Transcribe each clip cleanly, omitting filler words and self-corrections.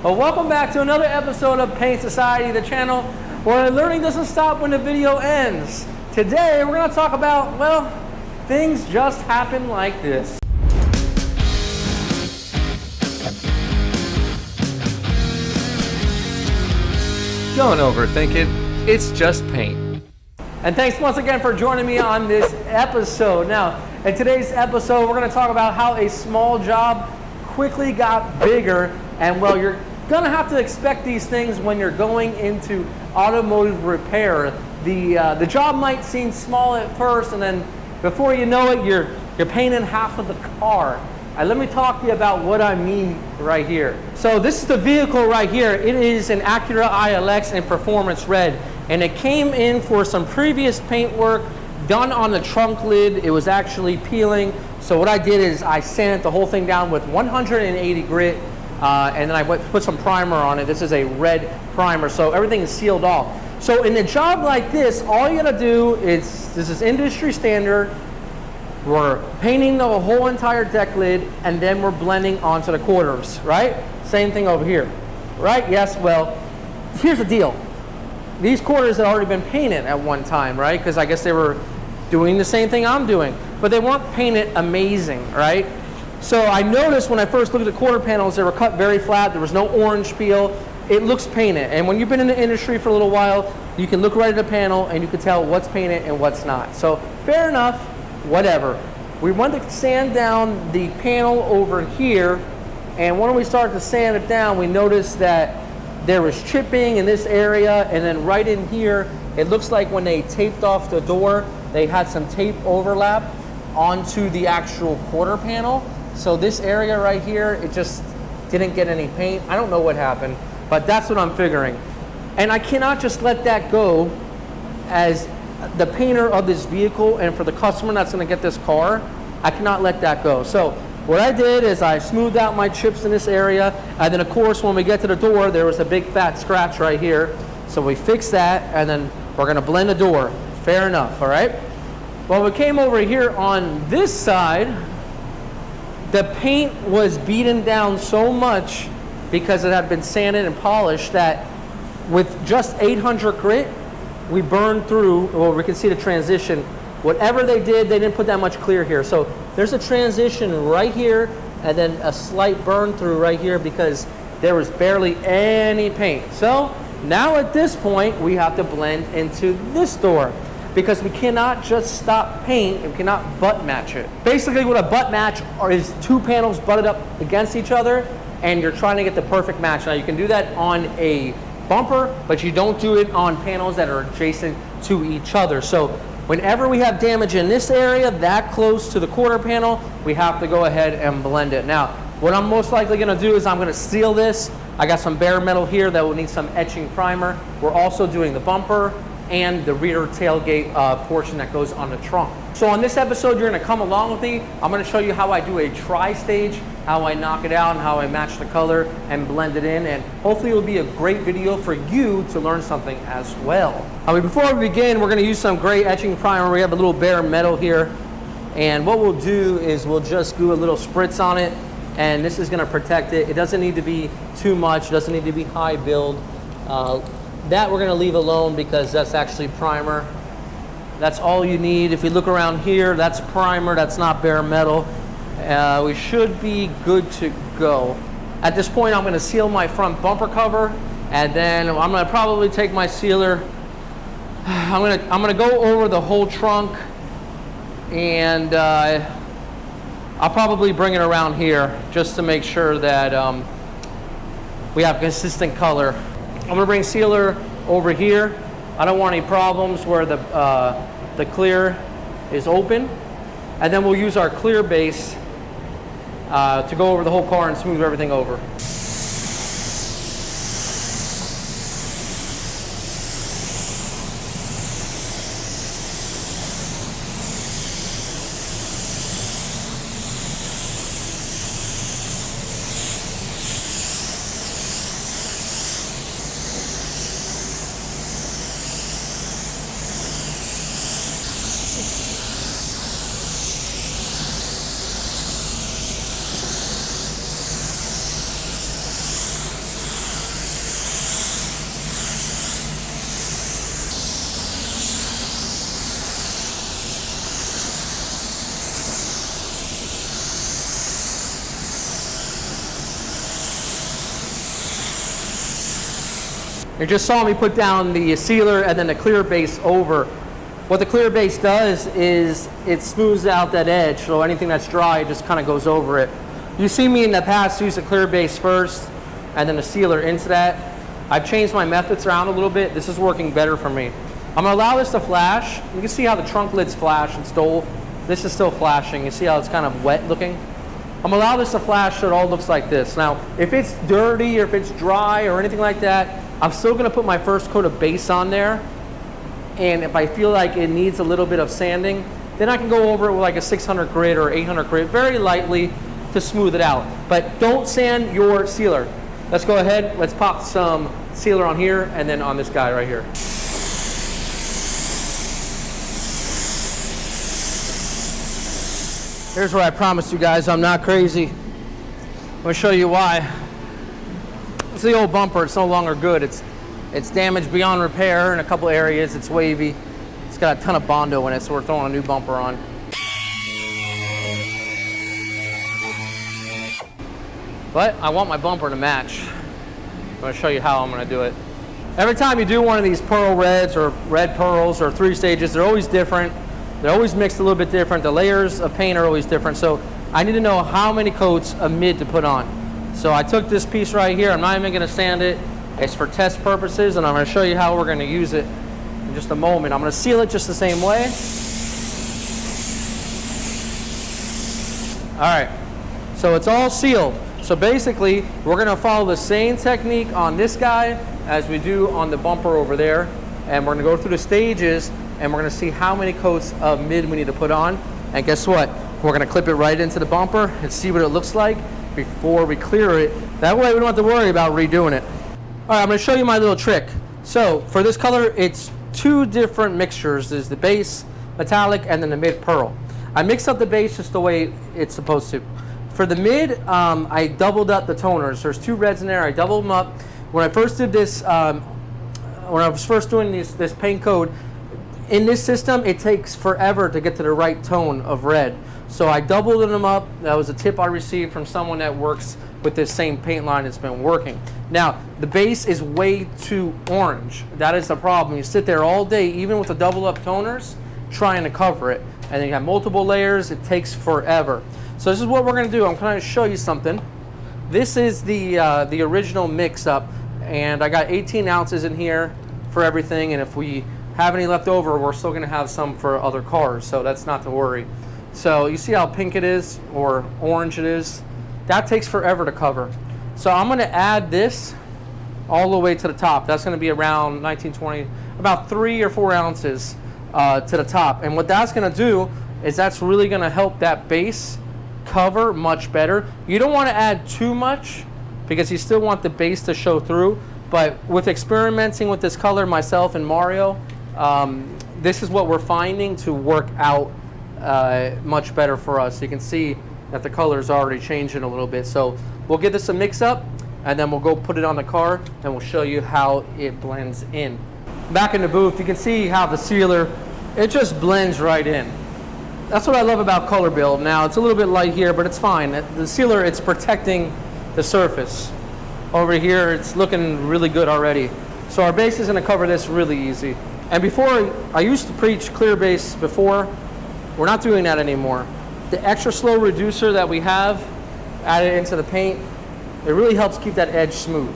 Well, welcome back to another episode of Paint Society, the channel where learning doesn't stop when the video ends. Today, we're going to talk about, well, things just happen like this. Don't overthink it, it's just paint. And thanks once again for joining me on this episode. Now, in today's episode, we're going to talk about how a small job quickly got bigger, and well, you're gonna have to expect these things when you're going into automotive repair. The job might seem small at first, and then before you know it, you're painting half of the car. And let me talk to you about what I mean right here. So this is the vehicle right here. It is an Acura ILX in Performance Red, and it came in for some previous paint work done on the trunk lid. It was actually peeling. So what I did is I sanded the whole thing down with 180 grit. And then I put some primer on it. This is a red primer, so everything is sealed off. So in a job like this, all you gotta do is, this is industry standard, we're painting the whole entire deck lid, and then we're blending onto the quarters, right? Same thing over here, right? Yes, well, here's the deal. These quarters had already been painted at one time, right? Because I guess they were doing the same thing I'm doing, but they weren't painted amazing, right? So I noticed when I first looked at the quarter panels, they were cut very flat. There was no orange peel. It looks painted. And when you've been in the industry for a little while, you can look right at the panel and you can tell what's painted and what's not. So fair enough, whatever. We want to sand down the panel over here. And when we started to sand it down, we noticed that there was chipping in this area. And then right in here, it looks like when they taped off the door, they had some tape overlap onto the actual quarter panel. So this area right here, it just didn't get any paint. I don't know what happened, but that's what I'm figuring. And I cannot just let that go as the painter of this vehicle, and for the customer that's gonna get this car, I cannot let that go. So what I did is I smoothed out my chips in this area, and then of course when we get to the door, there was a big fat scratch right here. So we fixed that, and then we're gonna blend the door. Fair enough, all right? Well, we came over here on this side. The paint was beaten down so much because it had been sanded and polished that with just 800 grit, we burned through, well, we can see the transition. Whatever they did, they didn't put that much clear here. So there's a transition right here and then a slight burn through right here because there was barely any paint. So now at this point, we have to blend into this door, because we cannot just stop paint and we cannot butt match it. Basically what a butt match is two panels butted up against each other and you're trying to get the perfect match. Now you can do that on a bumper, but you don't do it on panels that are adjacent to each other. So whenever we have damage in this area that close to the quarter panel, we have to go ahead and blend it. Now, what I'm most likely gonna do is I'm gonna seal this. I got some bare metal here that will need some etching primer. We're also doing the bumper and the rear tailgate portion that goes on the trunk. So on this episode, you're gonna come along with me. I'm gonna show you how I do a tri-stage, how I knock it out and how I match the color and blend it in, and hopefully it'll be a great video for you to learn something as well. Before we begin, we're gonna use some gray etching primer. We have a little bare metal here, and what we'll do is we'll just do a little spritz on it, and this is gonna protect it. It doesn't need to be too much, it doesn't need to be high build. That we're gonna leave alone because that's actually primer. That's all you need. If you look around here, that's primer, that's not bare metal. We should be good to go. At this point, I'm gonna seal my front bumper cover, and then I'm gonna probably take my sealer. I'm gonna go over the whole trunk, and I'll probably bring it around here just to make sure that we have consistent color. I'm gonna bring sealer over here. I don't want any problems where the clear is open. And then we'll use our clear base to go over the whole car and smooth everything over. You just saw me put down the sealer and then the clear base over. What the clear base does is it smooths out that edge, so anything that's dry just kind of goes over it. You see me in the past use the clear base first and then the sealer into that. I've changed my methods around a little bit. This is working better for me. I'm gonna allow this to flash. You can see how the trunk lids flash and stole. This is still flashing. You see how it's kind of wet looking? I'm gonna allow this to flash so it all looks like this. Now, if it's dirty or if it's dry or anything like that, I'm still gonna put my first coat of base on there. And if I feel like it needs a little bit of sanding, then I can go over it with like a 600 grit or 800 grit very lightly to smooth it out. But don't sand your sealer. Let's go ahead, let's pop some sealer on here and then on this guy right here. Here's where I promised you guys I'm not crazy. I'm gonna show you why. It's the old bumper, it's no longer good. It's damaged beyond repair in a couple areas, it's wavy. It's got a ton of Bondo in it, so we're throwing a new bumper on. But I want my bumper to match. I'm gonna show you how I'm gonna do it. Every time you do one of these pearl reds or red pearls or 3 stages, they're always different. They're always mixed a little bit different. The layers of paint are always different. So I need to know how many coats of mid to put on. So I took this piece right here. I'm not even gonna sand it. It's for test purposes, and I'm gonna show you how we're gonna use it in just a moment. I'm gonna seal it just the same way. All right, so it's all sealed. So basically, we're gonna follow the same technique on this guy as we do on the bumper over there. And we're gonna go through the stages and we're gonna see how many coats of mid we need to put on. And guess what? We're gonna clip it right into the bumper and see what it looks like before we clear it. That way we don't have to worry about redoing it. All right, I'm gonna show you my little trick. So for this color, it's 2 different mixtures. There's the base metallic and then the mid pearl. I mixed up the base just the way it's supposed to. For the mid, I doubled up the toners. There's 2 reds in there, I doubled them up. When I first did this, when I was first doing this paint coat, in this system, it takes forever to get to the right tone of red. So I doubled them up. That was a tip I received from someone that works with this same paint line that's been working. Now, the base is way too orange. That is the problem. You sit there all day, even with the double up toners, trying to cover it. And then you have multiple layers, it takes forever. So this is what we're gonna do. I'm gonna show you something. This is the original mix up, and I got 18 ounces in here for everything, and if we have any left over, we're still gonna have some for other cars, so that's not to worry. So you see how pink it is, or orange it is? That takes forever to cover. So I'm gonna add this all the way to the top. That's gonna be around 1920, about 3 or 4 ounces to the top. And what that's gonna do is that's really gonna help that base cover much better. You don't wanna add too much because you still want the base to show through. But with experimenting with this color, myself and Mario, this is what we're finding to work out much better for us. You can see that the color is already changing a little bit. So we'll give this a mix up and then we'll go put it on the car and we'll show you how it blends in. Back in the booth, you can see how the sealer, it just blends right in. That's what I love about Color Build. Now it's a little bit light here, but it's fine. The sealer, it's protecting the surface. Over here, it's looking really good already. So our base is gonna cover this really easy. And before, I used to preach clear base before. We're not doing that anymore. The extra slow reducer that we have added into the paint, it really helps keep that edge smooth.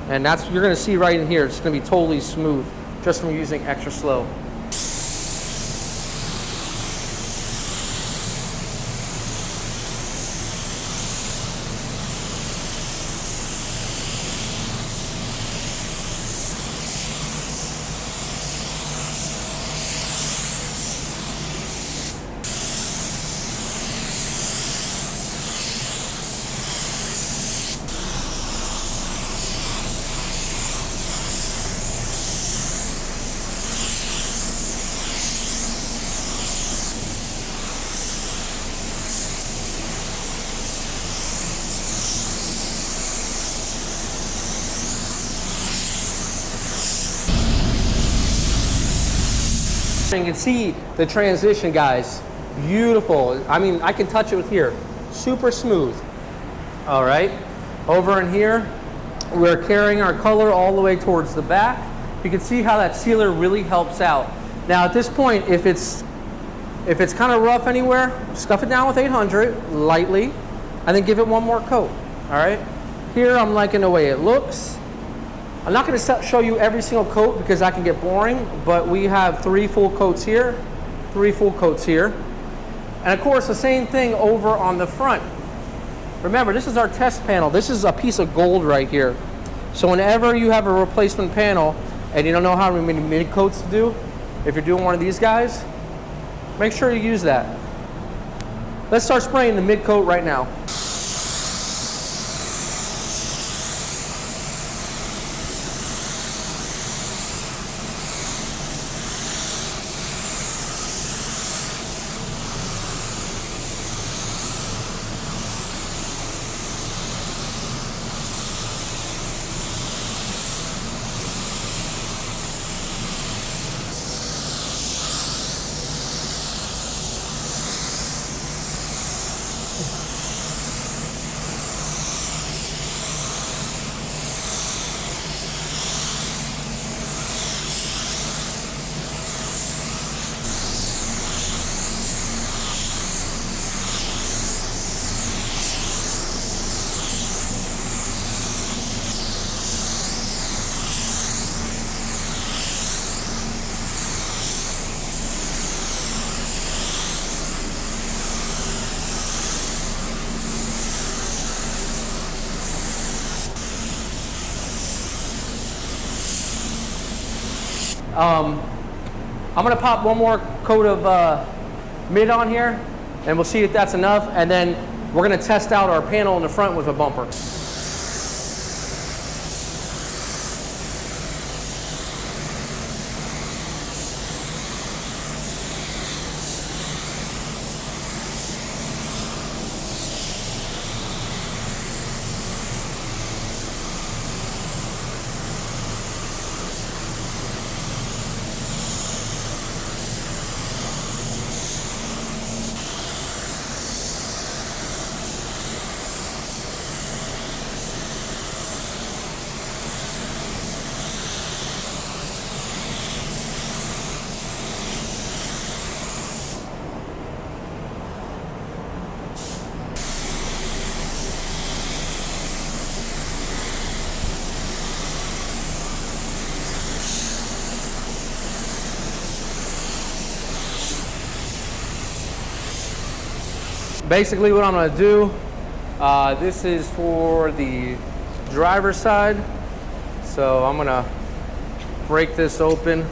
And that's, you're gonna see right in here, it's gonna be totally smooth just from using extra slow. You can see the transition, guys. Beautiful. I mean, I can touch it with here. Super smooth. All right. Over in here, We're carrying our color all the way towards the back. You can see how that sealer really helps out. Now at this point, if it's kind of rough anywhere, scuff it down with 800 lightly, and then give it one more coat. All right. Here I'm liking the way it looks. I'm not going to show you every single coat because that can get boring, but we have 3 full coats here, 3 full coats here. And of course the same thing over on the front. Remember, this is our test panel. This is a piece of gold right here. So whenever you have a replacement panel and you don't know how many mid coats to do, if you're doing one of these guys, make sure you use that. Let's start spraying the mid coat right now. I'm gonna pop one more coat of mid on here and we'll see if that's enough, and then we're gonna test out our panel in the front with a bumper. Basically what I'm going to do, this is for the driver's side, so I'm going to break this open.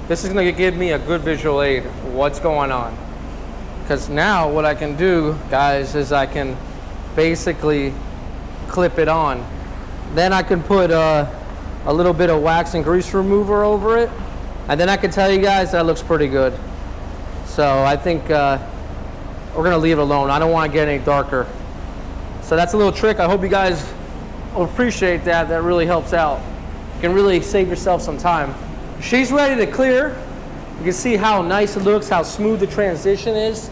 This is going to give me a good visual aid of what's going on, because now what I can do, guys, is I can basically clip it on. Then I can put a little bit of wax and grease remover over it, and then I can tell you guys that looks pretty good. So I think we're gonna leave it alone. I don't want to get any darker. So that's a little trick. I hope you guys will appreciate that. That really helps out. You can really save yourself some time. She's ready to clear. You can see how nice it looks, how smooth the transition is.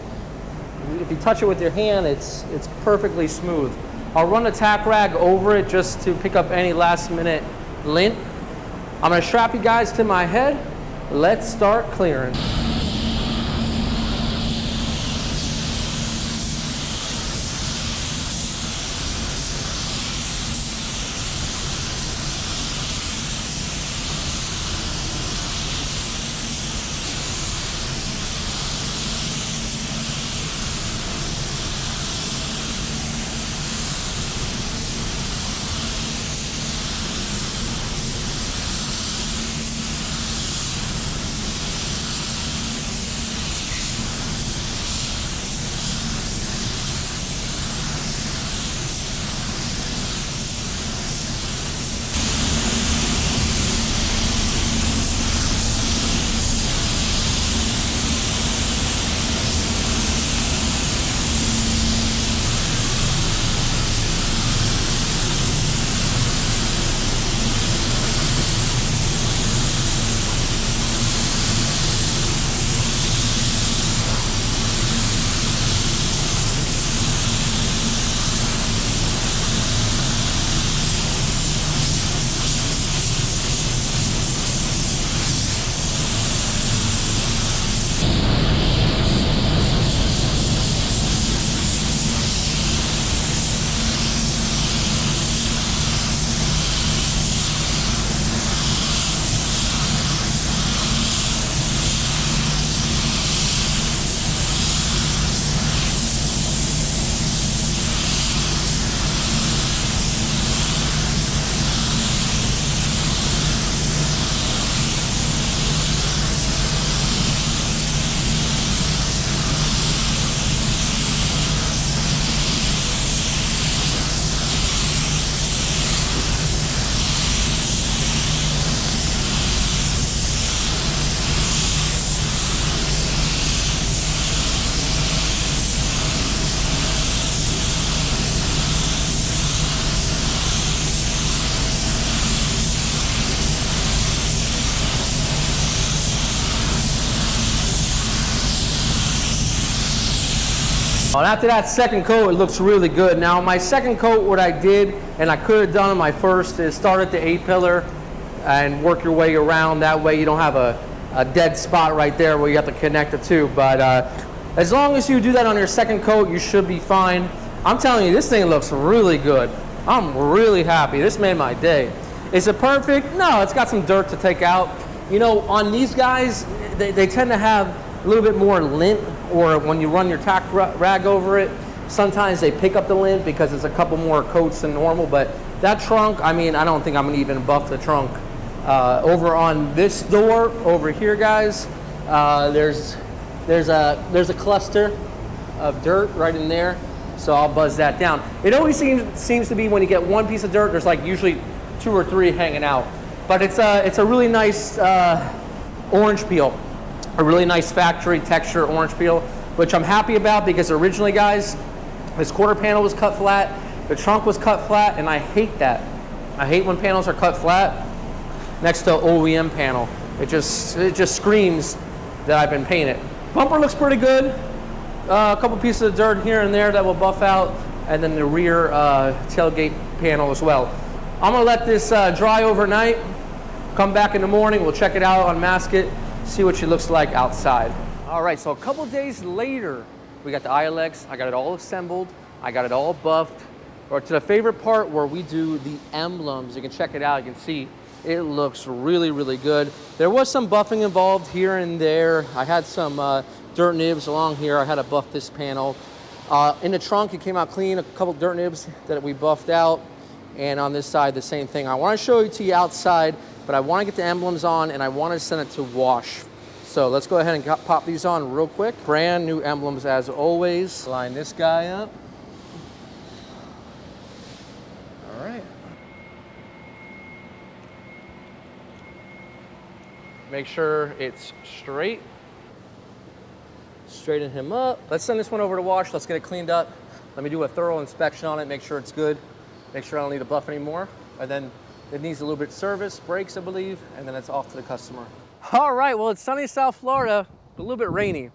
If you touch it with your hand, it's perfectly smooth. I'll run a tack rag over it just to pick up any last minute lint. I'm gonna strap you guys to my head. Let's start clearing. And after that second coat, it looks really good. Now my second coat, what I did, and I could have done on my first, is start at the A-pillar and work your way around. That way you don't have a dead spot right there where you have to connect the two. But as long as you do that on your second coat, you should be fine. I'm telling you, this thing looks really good. I'm really happy. This made my day. Is it perfect? No, it's got some dirt to take out. You know, on these guys, they tend to have a little bit more lint, or when you run your tack rag over it, sometimes they pick up the lint because it's a couple more coats than normal. But that trunk, I mean, I don't think I'm gonna even buff the trunk. Over on this door over here, guys, there's a cluster of dirt right in there, so I'll buzz that down. It always seems to be when you get one piece of dirt, there's like usually 2 or 3 hanging out. But it's a really nice orange peel, a really nice factory texture orange peel, which I'm happy about, because originally, guys, this quarter panel was cut flat, the trunk was cut flat, and I hate that. I hate when panels are cut flat next to OEM panel. It just screams that I've been painted. Bumper looks pretty good. A couple pieces of dirt here and there that will buff out, and then the rear tailgate panel as well. I'm gonna let this dry overnight. Come back in the morning, we'll check it out, unmask it, see what she looks like outside. All right, so a couple days later, we got the ILX. I got it all assembled. I got it all buffed. Or to the favorite part where we do the emblems. You can check it out, you can see it looks really, really good. There was some buffing involved here and there. I had some dirt nibs along here. I had to buff this panel. In the trunk, it came out clean. A couple dirt nibs that we buffed out. And on this side, the same thing. I want to show it to you outside, but I want to get the emblems on, and I want to send it to wash. So let's go ahead and pop these on real quick. Brand new emblems as always. Line this guy up. All right. Make sure it's straight. Straighten him up. Let's send this one over to wash. Let's get it cleaned up. Let me do a thorough inspection on it, make sure it's good. Make sure I don't need to buff anymore. And then it needs a little bit of service, brakes, I believe, and then it's off to the customer. All right, well, it's sunny South Florida, a little bit rainy.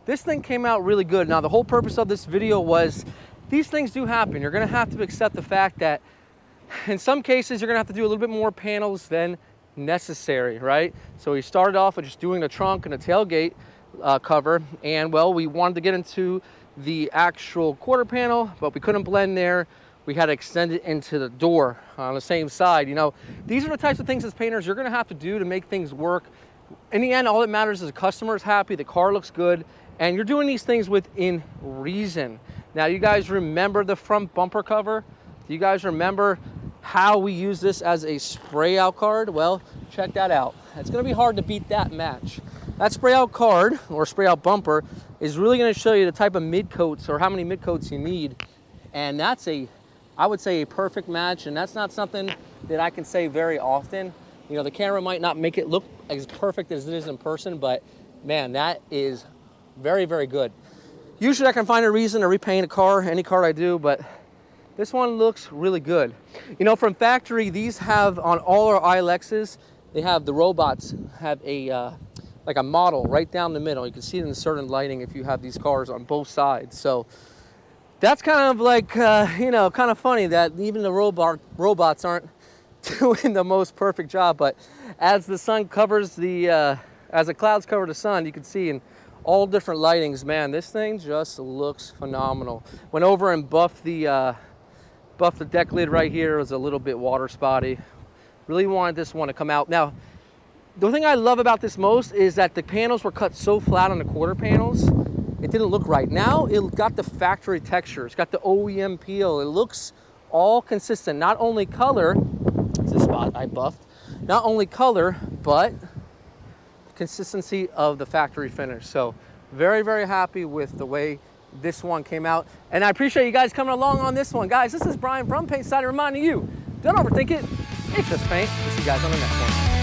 This thing came out really good. Now, the whole purpose of this video was, these things do happen. You're gonna have to accept the fact that in some cases, you're gonna have to do a little bit more panels than necessary, right? So we started off with just doing the trunk and the tailgate cover, and well, we wanted to get into the actual quarter panel, but we couldn't blend there. We had to extend it into the door on the same side. You know, these are the types of things as painters you're gonna have to do to make things work. In the end, all that matters is the customer is happy, the car looks good, and you're doing these things within reason. Now, you guys remember the front bumper cover? Do you guys remember how we use this as a spray out card? Well, check that out. It's gonna be hard to beat that match. That spray out card, or spray out bumper, is really gonna show you the type of mid coats, or how many mid coats you need. And that's I would say a perfect match, and that's not something that I can say very often. You know, the camera might not make it look as perfect as it is in person, but man, that is very, very good. Usually I can find a reason to repaint a car, any car I do, but this one looks really good. You know, from factory, these have, on all our ILXs, they have the robots have a, like a model right down the middle. You can see it in certain lighting if you have these cars on both sides. So that's kind of like, you know, kind of funny that even the robots aren't doing the most perfect job. But as the sun covers the, as the clouds cover the sun, you can see in all different lightings, man, this thing just looks phenomenal. Went over and buffed the deck lid right here. It was a little bit water spotty. Really wanted this one to come out. Now, the thing I love about this most is that the panels were cut so flat on the quarter panels, it didn't look right. Now it got the factory texture. It's got the OEM peel. It looks all consistent. Not only color, it's a spot I buffed, not only color, but consistency of the factory finish. So very, very happy with the way this one came out. And I appreciate you guys coming along on this one. Guys, this is Brian from Paint Society reminding you, don't overthink it. It's just paint. We'll see you guys on the next one.